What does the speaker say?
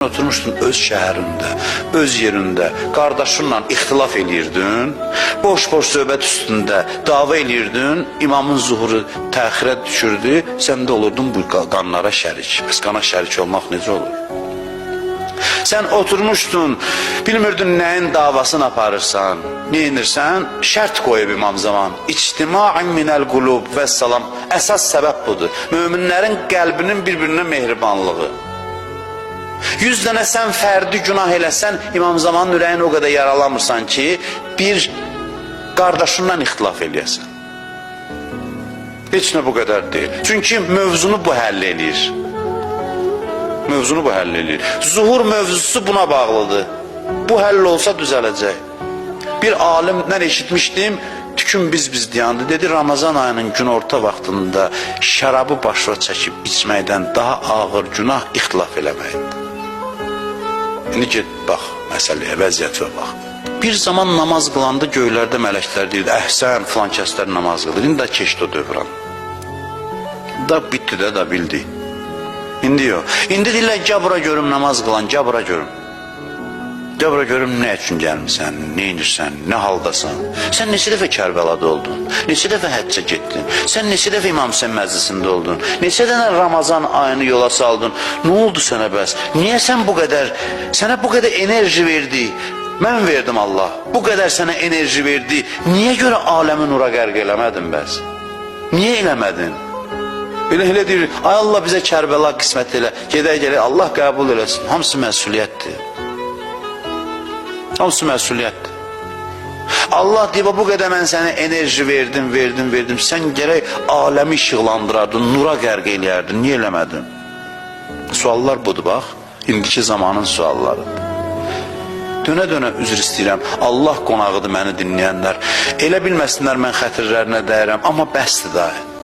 Oturmuşdun öz şəhərində, öz yerində, qardaşınla ixtilaf eləyirdin, boş-boş söhbət üstündə dava eləyirdin, imamın zuhuru təxirə düşürdü, sən də olurdun bu qanlara şərik. Bəs qana şərik olmaq necə olur? Sən oturmuşdun, bilmirdin nəyin davasını aparırsan, neyinirsən? Şərt qoyub imam zaman. İctima'in minəl qulub və salam. Əsas səbəb budur. Möminlərin qəlbinin bir-birinə mehribanlığı. 100 dənə sən fərdi günah eləsən, imam zamanın ürəyini o qədər yaralamırsan ki, bir qardaşından ixtilaf eləyəsən. Heç nə bu qədər deyil. Çünki mövzunu bu həll eləyir. Mövzunu bu həll eləyir. Zuhur mövzusu buna bağlıdır. Bu həll olsa düzələcək. Bir alimdən eşitmişdim, tükün biz diyandı. Dedi, Ramazan ayının günorta vaxtında şərabı başına çəkib içməkdən daha ağır günah ixtilaf eləməkdir. İndi get, bax, məsələyə, vəziyyətə bax. Bir zaman namaz qılanda göylərdə mələklər deyirdi, əhsən, filan kəslər namaz qılır. İndi də keçdi o dövran. Da bitdi də, da bildi. İndi yox. İndi deyirlər, gəl bura görüm namaz qılan, gəl bura görüm. Gəl bura görüm, nə üçün gəlmirsən, nə inirsən, nə haldasan. Sən neçə dəfə Kərbəlada oldun, neçə dəfə həccə getdin, sən neçə dəfə İmam Hüseyn məclisində oldun, neçə dənə Ramazan ayını yola saldın, nə oldu sənə bəs? Niyə sən bu qədər, sənə bu qədər enerji verdi? Mən verdim Allah, bu qədər sənə enerji verdi, niyə görə aləmi nura qərq eləmədin bəs? Niyə eləmədin? Elə deyir, ay Allah bizə Kərbəla qismət elə, gedək gələk, Allah qəbul eləsin, hamısı məsuliyyətdir. Hamısı məsuliyyətdir. Allah deyib, bu qədər mən sənə enerji verdim. Sən gərək aləmi işıqlandırardın, nura qərq eləyərdin. Niyə eləmədin? Suallar budur, bax. İndiki zamanın sualları. Dönə-dönə üzr istəyirəm. Allah qonağıdır məni dinləyənlər. Elə bilməsinlər mən xətirlərinə dəyirəm. Amma bəsdir da.